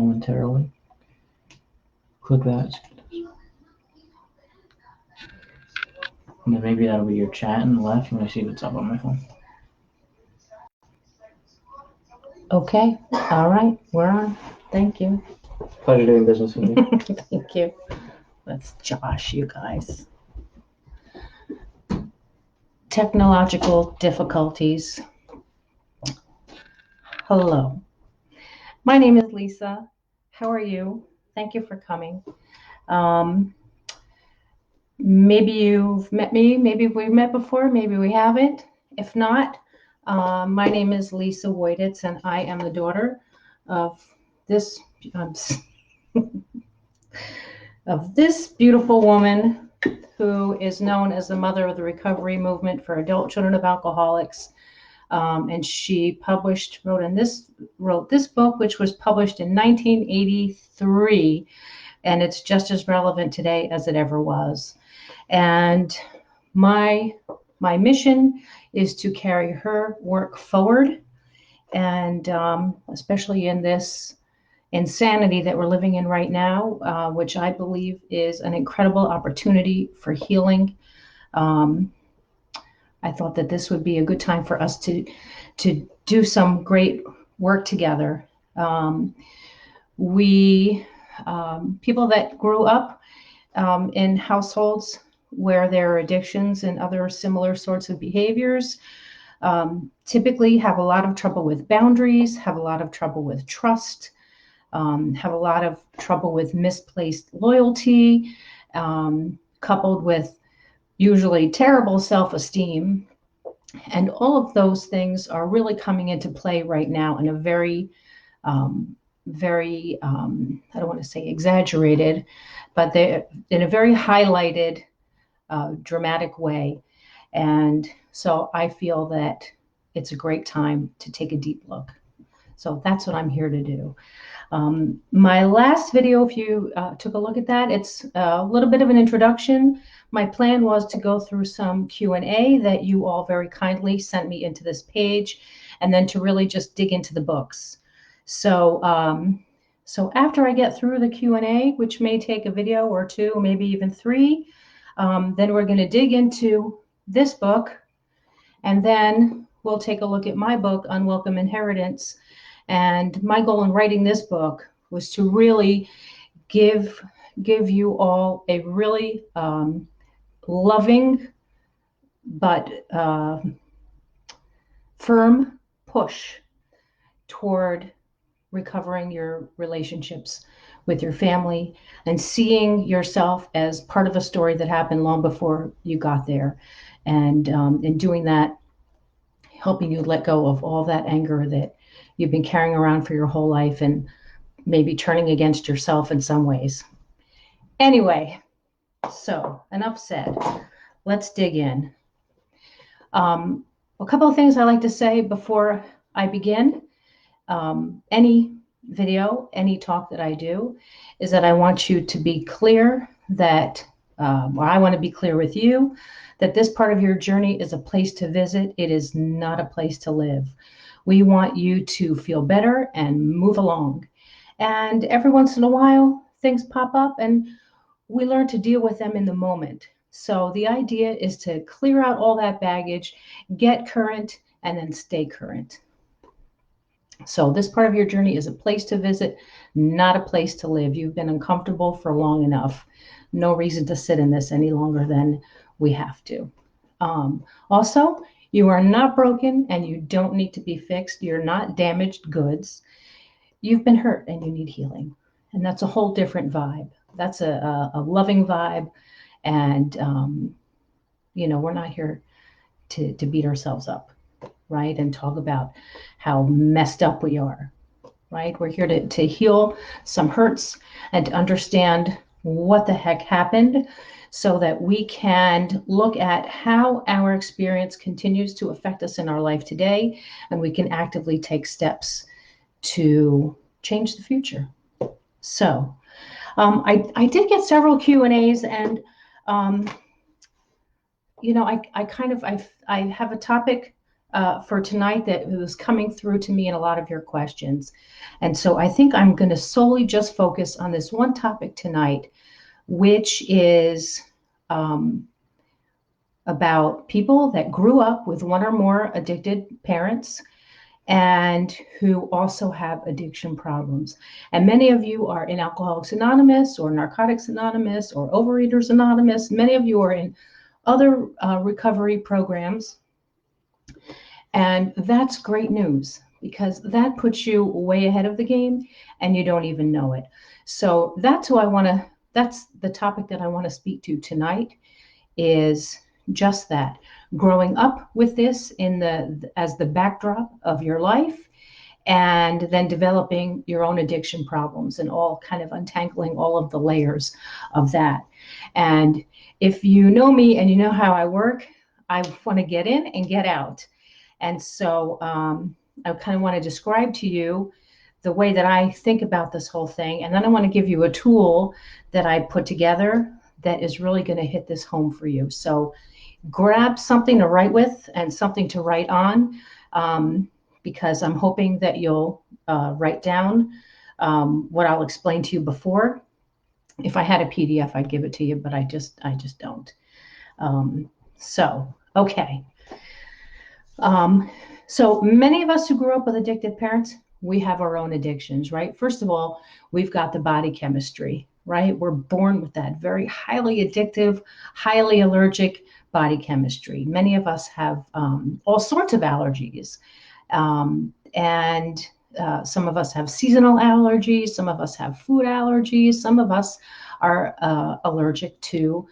momentarily. Click that. And then maybe that'll be your chat on the left. Let me see what's up on my phone. Okay. All right. We're on. Thank you. Pleasure doing business with you. Thank you. That's Josh, you guys. Technological difficulties. Hello. My name is Lisa. How are you? Thank you for coming. Maybe you've met me. Maybe we've met before. Maybe we haven't. If not, my name is Lisa Woititz, and I am the daughter of this beautiful woman who is known as the mother of the recovery movement for adult children of alcoholics. And she wrote this book, which was published in 1983, and it's just as relevant today as it ever was. And my mission is to carry her work forward, and especially in this insanity that we're living in right now, which I believe is an incredible opportunity for healing. I thought that this would be a good time for us to do some great work together. People that grew up in households where there are addictions and other similar sorts of behaviors typically have a lot of trouble with boundaries, have a lot of trouble with trust, have a lot of trouble with misplaced loyalty, coupled with usually terrible self-esteem. And all of those things are really coming into play right now in a very, I don't want to say exaggerated, but they're in a very highlighted, dramatic way. And so I feel that it's a great time to take a deep look. So that's what I'm here to do. My last video, if you took a look at that, it's a little bit of an introduction. My plan was to go through some Q&A that you all very kindly sent me into this page, and then to really just dig into the books. So after I get through the Q&A, which may take a video or two, maybe even three, then we're going to dig into this book, and then we'll take a look at my book, Unwelcome Inheritance. And my goal in writing this book was to really give you all a really loving but firm push toward recovering your relationships with your family and seeing yourself as part of a story that happened long before you got there. And in doing that, helping you let go of all that anger that you've been carrying around for your whole life and maybe turning against yourself in some ways. Anyway, so enough said. Let's dig in. A couple of things I like to say before I begin. Any video, any talk that I do, is that I want you to be clear that, or I want to be clear with you, that this part of your journey is a place to visit. It is not a place to live. We want you to feel better and move along. And every once in a while, things pop up and we learn to deal with them in the moment. So the idea is to clear out all that baggage, get current, and then stay current. So this part of your journey is a place to visit, not a place to live. You've been uncomfortable for long enough. No reason to sit in this any longer than we have to. Also, you are not broken and you don't need to be fixed. You're not damaged goods. You've been hurt and you need healing. And that's a whole different vibe. That's a loving vibe. And, we're not here to beat ourselves up, right? And talk about how messed up we are, right? We're here to heal some hurts and to understand what the heck happened so that we can look at how our experience continues to affect us in our life today, and we can actively take steps to change the future. So I did get several Q&As, and I have a topic for tonight that was coming through to me in a lot of your questions. And so I think I'm going to solely just focus on this one topic tonight, which is about people that grew up with one or more addicted parents and who also have addiction problems. And many of you are in Alcoholics Anonymous or Narcotics Anonymous or Overeaters Anonymous. Many of you are in other recovery programs. And that's great news, because that puts you way ahead of the game and you don't even know it. So that's the topic that I want to speak to tonight, is just that. Growing up with this as the backdrop of your life, and then developing your own addiction problems, and all kind of untangling all of the layers of that. And if you know me and you know how I work, I want to get in and get out. And so I kind of want to describe to you the way that I think about this whole thing. And then I want to give you a tool that I put together that is really going to hit this home for you. So grab something to write with and something to write on, because I'm hoping that you'll write down what I'll explain to you before. If I had a PDF, I'd give it to you, but I just don't. Okay. So many of us who grew up with addictive parents, we have our own addictions, right? First of all, we've got the body chemistry, right? We're born with that very highly addictive, highly allergic body chemistry. Many of us have all sorts of allergies. And some of us have seasonal allergies. Some of us have food allergies. Some of us are allergic to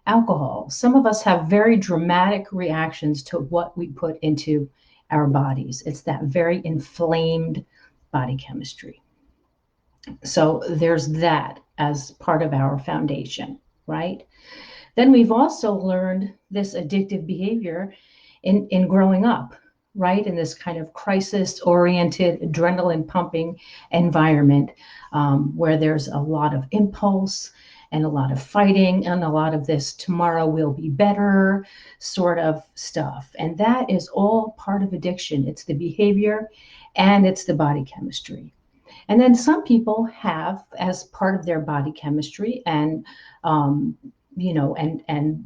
alcohol. Some of us have very dramatic reactions to what we put into our bodies. It's that very inflamed body chemistry. So there's that as part of our foundation, right? Then we've also learned this addictive behavior in growing up, right? In this kind of crisis-oriented, adrenaline-pumping environment, where there's a lot of impulse and a lot of fighting and a lot of this tomorrow will be better sort of stuff. And that is all part of addiction. It's the behavior and it's the body chemistry. And then some people have, as part of their body chemistry and and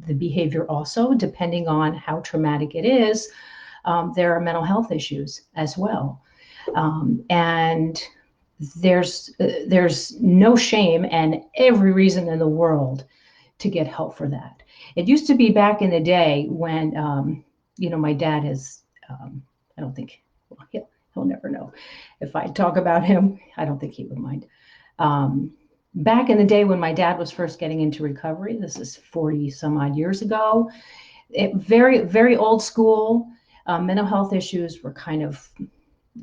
the behavior also, depending on how traumatic it is, there are mental health issues as well. And there's no shame and every reason in the world to get help for that. It used to be back in the day when, my dad is, I don't think, well, he'll never know. If I talk about him, I don't think he would mind. Back in the day when my dad was first getting into recovery, this is 40 some odd years ago, very, very old school, mental health issues were kind of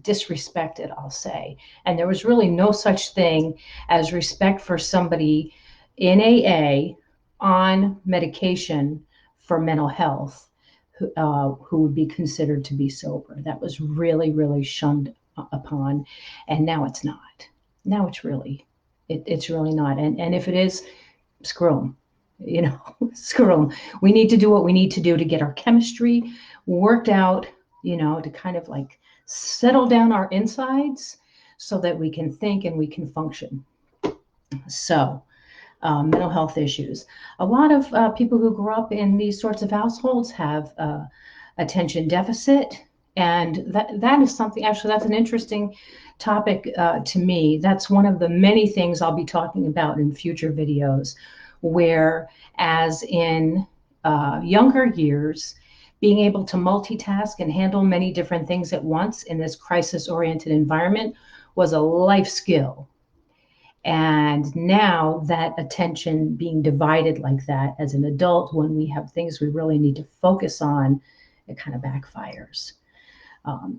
disrespected, I'll say. And there was really no such thing as respect for somebody in AA on medication for mental health who would be considered to be sober. That was really, really shunned upon. And now it's not. Now it's really not. And if it is, screw them. Screw them. We need to do what we need to do to get our chemistry worked out, to kind of like settle down our insides so that we can think and we can function. So, mental health issues. A lot of people who grew up in these sorts of households have attention deficit. And that is something, actually, that's an interesting topic to me. That's one of the many things I'll be talking about in future videos, where as in younger years, being able to multitask and handle many different things at once in this crisis-oriented environment was a life skill. And now that attention being divided like that as an adult, when we have things we really need to focus on, it kind of backfires.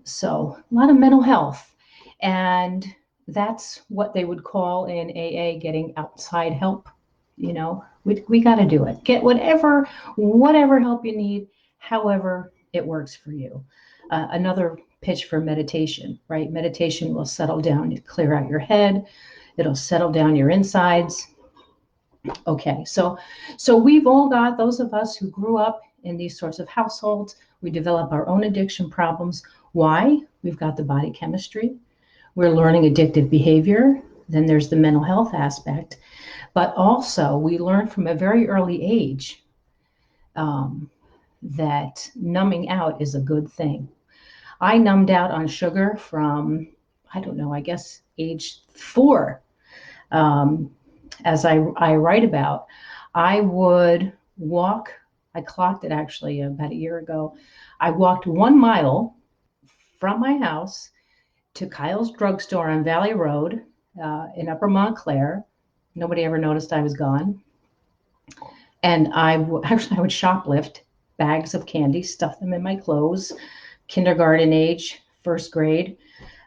So a lot of mental health. And that's what they would call in AA getting outside help. We got to do it. Get whatever help you need, however it works for you. Another pitch for meditation, right? Meditation will settle down, you clear out your head. It'll settle down your insides. Okay, so we've all got, those of us who grew up in these sorts of households. We develop our own addiction problems. Why? We've got the body chemistry. We're learning addictive behavior. Then there's the mental health aspect. But also, we learn from a very early age that numbing out is a good thing. I numbed out on sugar from, I don't know, I guess age 4. As I write about, I would walk, I clocked it actually about a year ago. I walked 1 mile from my house to Kyle's drugstore on Valley Road in Upper Montclair. Nobody ever noticed I was gone. And I would shoplift bags of candy, stuff them in my clothes, kindergarten age, first grade.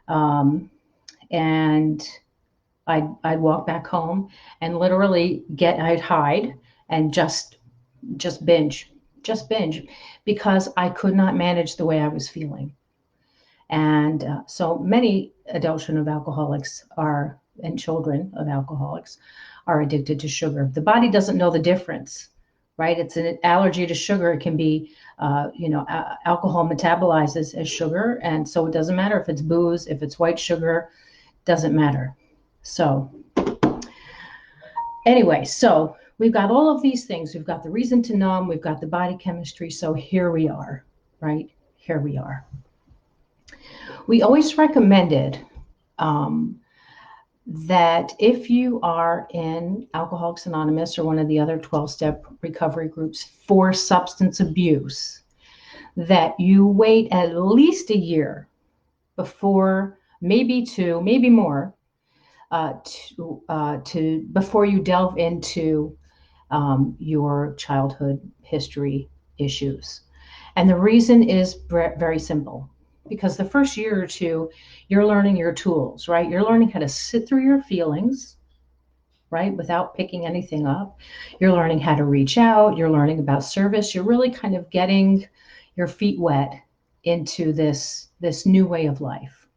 And I'd walk back home and literally I'd hide and just binge because I could not manage the way I was feeling. And so many adult children of alcoholics and children of alcoholics are addicted to sugar. The body doesn't know the difference, right? It's an allergy to sugar. It can be, alcohol metabolizes as sugar. And so it doesn't matter if it's booze, if it's white sugar, doesn't matter. So anyway, so we've got all of these things. We've got the reason to numb. We've got the body chemistry. So here we are, right? Here we are. We always recommended that if you are in Alcoholics Anonymous or one of the other 12-step recovery groups for substance abuse, that you wait at least a year before, maybe 2, maybe more, before you delve into your childhood history issues. And the reason is very simple. Because the first year or 2, you're learning your tools, right? You're learning how to sit through your feelings, right? Without picking anything up. You're learning how to reach out. You're learning about service. You're really kind of getting your feet wet into this new way of life.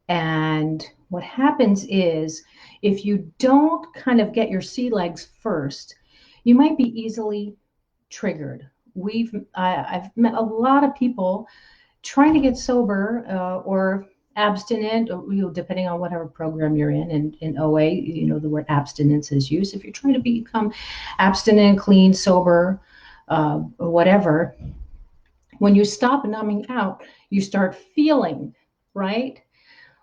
And what happens is, if you don't kind of get your sea legs first, you might be easily triggered. I've met a lot of people trying to get sober or abstinent, or, depending on whatever program you're in OA, the word abstinence is used. If you're trying to become abstinent, clean, sober, or whatever, when you stop numbing out, you start feeling, right?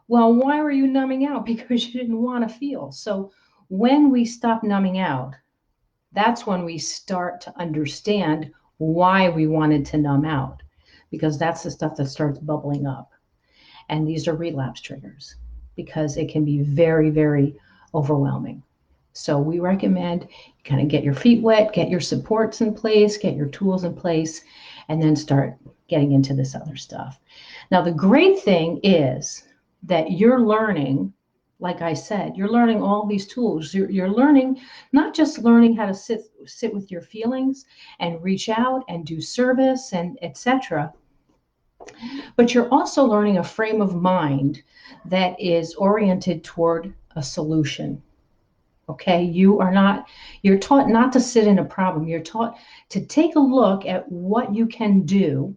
Well, why were you numbing out? Because you didn't want to feel. So when we stop numbing out, that's when we start to understand why we wanted to numb out, because that's the stuff that starts bubbling up. And these are relapse triggers, because it can be very, very overwhelming. So we recommend you kind of get your feet wet, get your supports in place, get your tools in place, and then start getting into this other stuff. Now, the great thing is that you're learning, like I said, you're learning all these tools. You're learning, not just learning how to sit with your feelings and reach out and do service and etc., but you're also learning a frame of mind that is oriented toward a solution. Okay, you're taught not to sit in a problem. You're taught to take a look at what you can do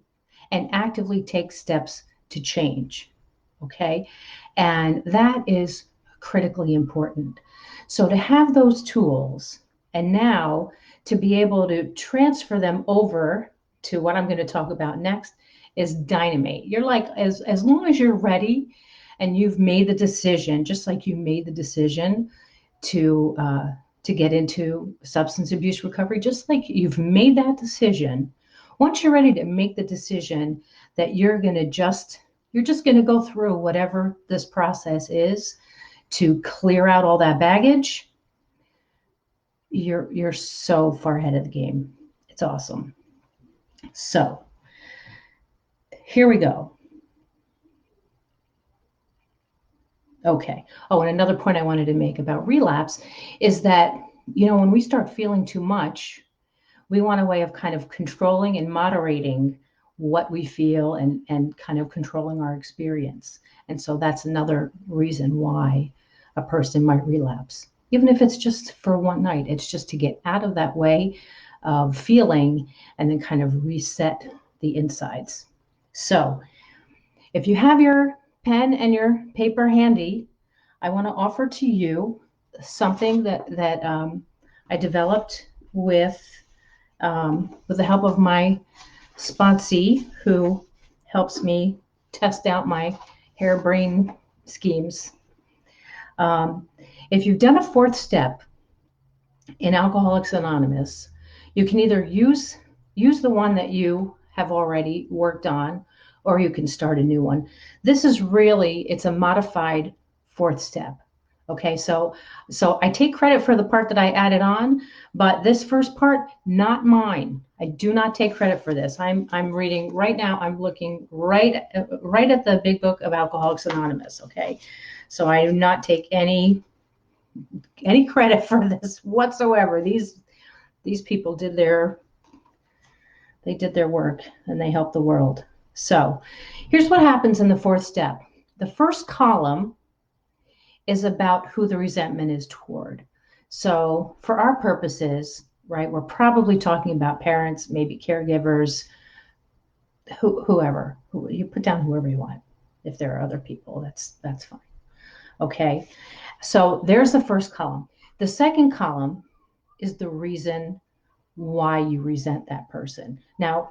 and actively take steps to change. Okay, and that is critically important. So to have those tools, and now to be able to transfer them over to what I'm going to talk about next, is dynamite. You're like, as long as you're ready and you've made the decision, just like you made the decision to get into substance abuse recovery, just like you've made that decision, once you're ready to make the decision that you're just going to go through whatever this process is to clear out all that baggage, you're so far ahead of the game. It's awesome. So here we go. Okay. Oh, and another point I wanted to make about relapse is that, when we start feeling too much, we want a way of kind of controlling and moderating what we feel and kind of controlling our experience. And so that's another reason why a person might relapse. Even if it's just for one night, it's just to get out of that way of feeling and then kind of reset the insides. So if you have your pen and your paper handy, I want to offer to you something that I developed with the help of my sponsee, who helps me test out my harebrained schemes. If you've done a fourth step in Alcoholics Anonymous, you can either use the one that you have already worked on, or you can start a new one. This is really, it's a modified fourth step. Okay, so I take credit for the part that I added on, but this first part, not mine. I do not take credit for this. I'm reading right now. I'm looking right at the Big Book of Alcoholics Anonymous. Okay, so I do not take any credit for this whatsoever. These people did their work and they helped the world. So here's what happens in the fourth step. The first column is about who the resentment is toward. So for our purposes, right, we're probably talking about parents, maybe caregivers, whoever. You put down whoever you want. If there are other people, that's fine. Okay, so there's the first column. The second column is the reason why you resent that person. Now,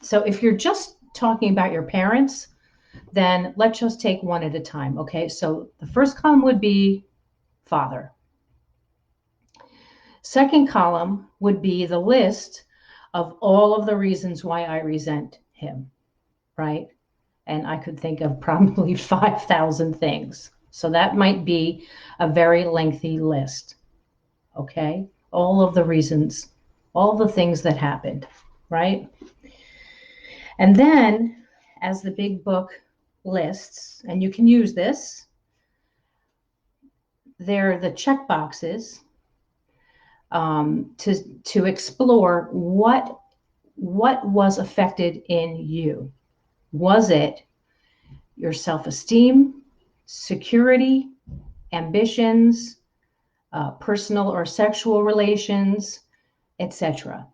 so if you're just talking about your parents, then let's just take one at a time. Okay, so the first column would be father. Second column would be the list of all of the reasons why I resent him, right? And I could think of probably 5,000 things. So that might be a very lengthy list. Okay, all of the reasons, all the things that happened, right? And then, as the Big Book lists, and you can use this, they're the check boxes to explore what was affected in you. Was it your self-esteem, security, ambitions, personal or sexual relations, etc.?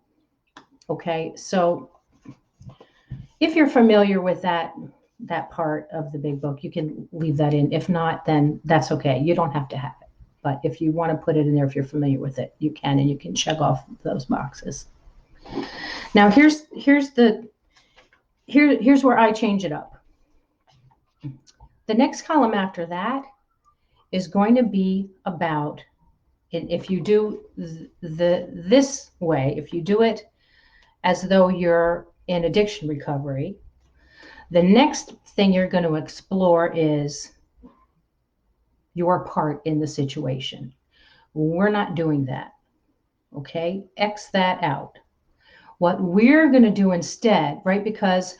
Okay, so if you're familiar with that part of the Big Book, you can leave that in. If not, then that's okay. You don't have to have it. But if you want to put it in there, if you're familiar with it, you can, and you can check off those boxes. Now here's where I change it up. The next column after that is going to be about, if you do this way, if you do it as though you're in addiction recovery, the next thing you're going to explore is your part in the situation. We're not doing that. Okay? X that out. What we're going to do instead, right? Because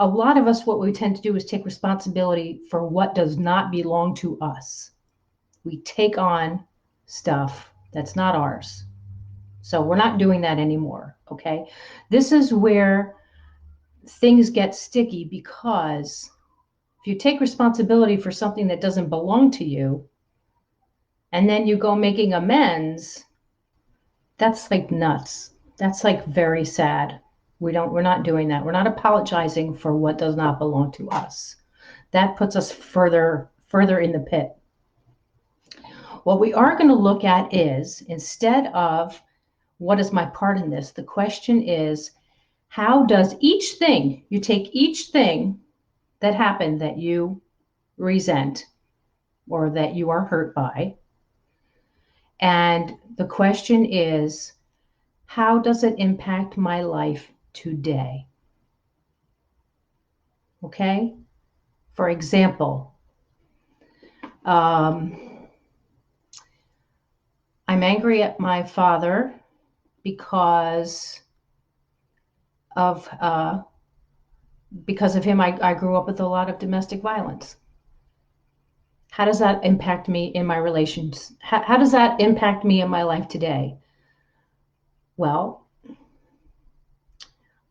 a lot of us, what we tend to do is take responsibility for what does not belong to us. We take on stuff that's not ours. So we're not doing that anymore. Okay? This is where things get sticky, because if you take responsibility for something that doesn't belong to you, and then you go making amends, that's like nuts. That's like very sad. We're not doing that. We're not apologizing for what does not belong to us. That puts us further in the pit. What we are going to look at is, instead of what is my part in this, the question is, how does each thing, you take each thing that happened that you resent or that you are hurt by, and the question is, how does it impact my life today? Okay? For example, I'm angry at my father because of him. I grew up with a lot of domestic violence. How does that impact me in my relations? How does that impact me in my life today? Well,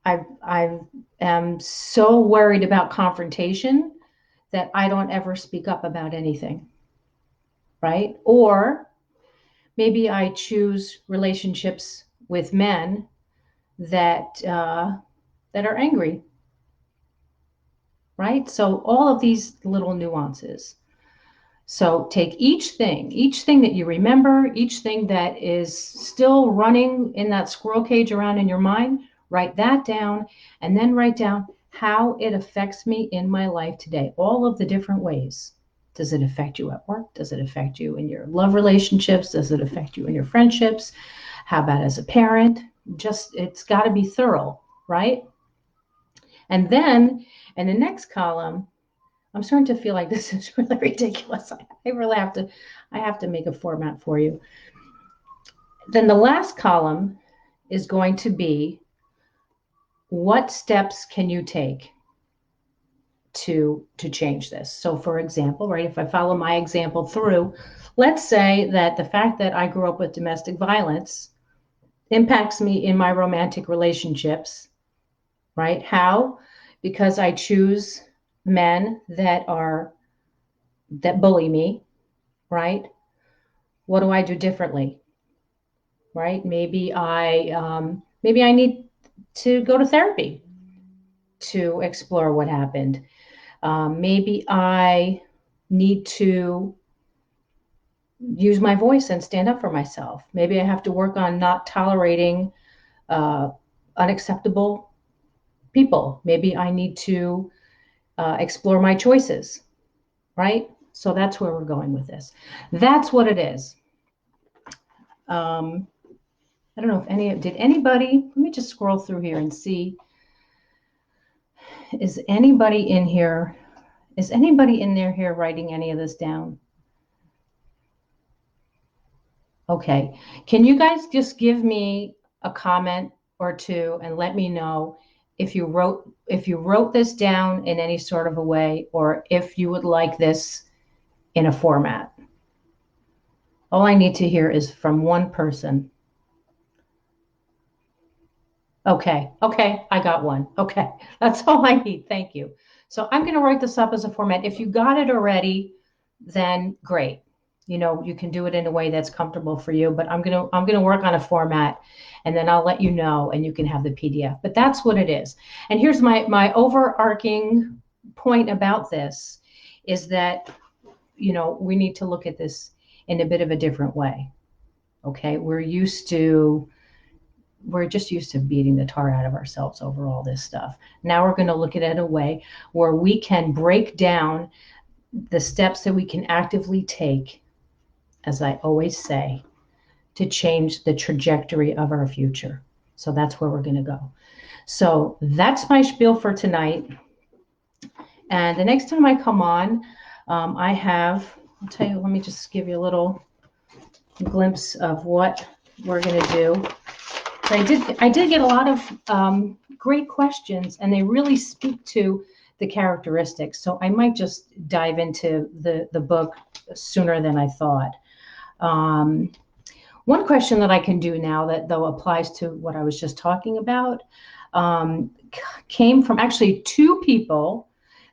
I am so worried about confrontation that I don't ever speak up about anything, right? Or maybe I choose relationships with men that that are angry, right? So all of these little nuances. So take each thing that you remember, each thing that is still running in that squirrel cage around in your mind, write that down, and then write down how it affects me in my life today. All of the different ways. Does it affect you at work? Does it affect you in your love relationships? Does it affect you in your friendships? How about as a parent? Just, it's got to be thorough, right? And then in the next column, I'm starting to feel like this is really ridiculous. I really have to make a format for you. Then the last column is going to be, what steps can you take to change this? So for example, right, if I follow my example through, let's say that the fact that I grew up with domestic violence impacts me in my romantic relationships, right? How? Because I choose men that bully me, right? What do I do differently, right? Maybe I need to go to therapy to explore what happened. Maybe I need to use my voice and stand up for myself. Maybe I have to work on not tolerating unacceptable people. Maybe I need to explore my choices, right? So that's where we're going with this. That's what it is. I don't know if did anybody, let me just scroll through here and see, is anybody in here writing any of this down? Okay. Can you guys just give me a comment or two and let me know if you wrote this down in any sort of a way, or if you would like this in a format? All I need to hear is from one person. Okay, I got one. Okay, that's all I need. Thank you. So I'm going to write this up as a format. If you got it already, then great. You know, you can do it in a way that's comfortable for you, but I'm going to work on a format, and then I'll let you know, and you can have the PDF. But that's what it is. And here's my overarching point about this is that, you know, we need to look at this in a bit of a different way. Okay? We're just used to beating the tar out of ourselves over all this stuff. Now we're going to look at it in a way where we can break down the steps that we can actively take, as I always say, to change the trajectory of our future. So that's where we're going to go. So that's my spiel for tonight. And the next time I come on, I'll tell you, let me just give you a little glimpse of what we're going to do. I did get a lot of great questions, and they really speak to the characteristics. So I might just dive into the book sooner than I thought. One question that I can do now that though applies to what I was just talking about came from actually two people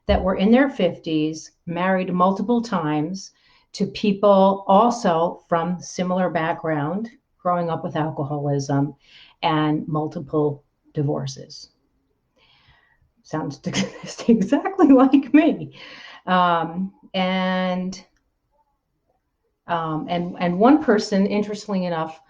that were in their 50s, married multiple times to people also from similar background, growing up with alcoholism and multiple divorces. Sounds exactly like me. And one person, interestingly enough,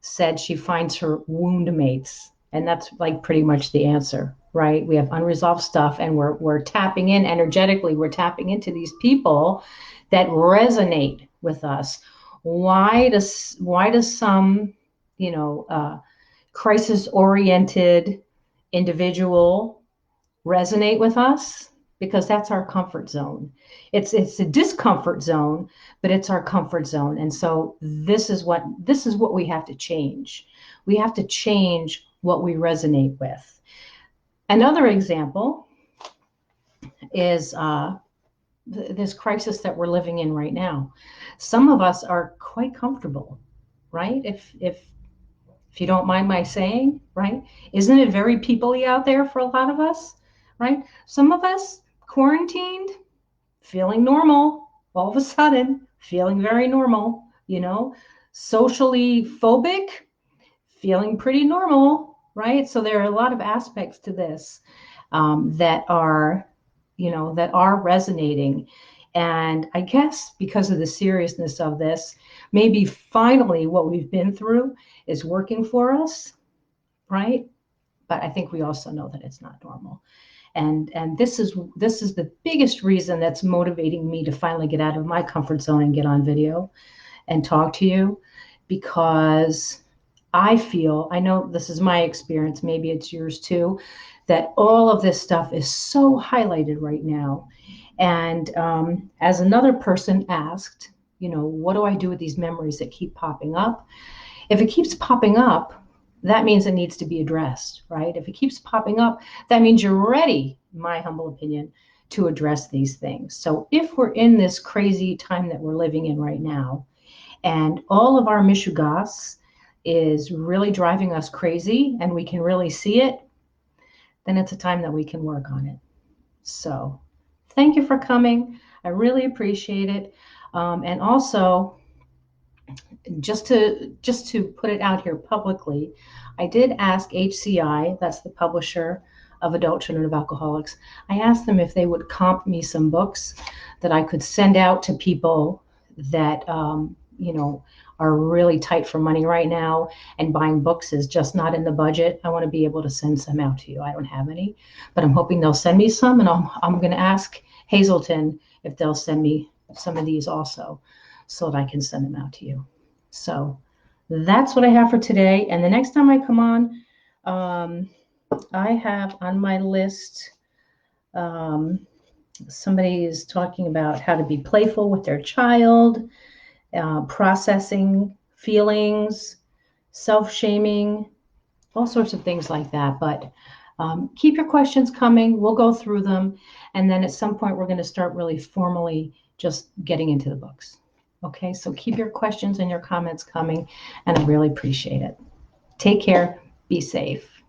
said she finds her wound mates, and that's like pretty much the answer, right? We have unresolved stuff, and we're tapping in energetically. We're tapping into these people that resonate with us. Why does some, you know, crisis-oriented individual resonate with us? Because that's our comfort zone. It's a discomfort zone, but it's our comfort zone. And so this is what we have to change. We have to change what we resonate with. Another example is this crisis that we're living in right now. Some of us are quite comfortable, right? If you don't mind my saying, right? Isn't it very people-y out there for a lot of us, right? Some of us quarantined, feeling normal, all of a sudden, feeling very normal, you know, socially phobic, feeling pretty normal, right? So there are a lot of aspects to this that are, that are resonating. And I guess because of the seriousness of this, maybe finally what we've been through is working for us, right? But I think we also know that it's not normal. And this is the biggest reason that's motivating me to finally get out of my comfort zone and get on video and talk to you, because I know this is my experience, maybe it's yours too, that all of this stuff is so highlighted right now. And as another person asked, what do I do with these memories that keep popping up? If it keeps popping up, that means it needs to be addressed, right? If it keeps popping up, that means you're ready, in my humble opinion, to address these things. So if we're in this crazy time that we're living in right now, and all of our mishugas is really driving us crazy, and we can really see it, then it's a time that we can work on it. So thank you for coming. I really appreciate it. And also, just to put it out here publicly, I did ask HCI, that's the publisher of Adult Children of Alcoholics, I asked them if they would comp me some books that I could send out to people that are really tight for money right now, and buying books is just not in the budget. I want to be able to send some out to you. I don't have any, but I'm hoping they'll send me some, and I'm going to ask Hazelton if they'll send me some of these also, so that I can send them out to you. So that's what I have for today. And the next time I come on, I have on my list, somebody is talking about how to be playful with their child, processing feelings, self-shaming, all sorts of things like that. But keep your questions coming. We'll go through them. And then at some point, we're going to start really formally just getting into the books. Okay, so keep your questions and your comments coming, and I really appreciate it. Take care. Be safe.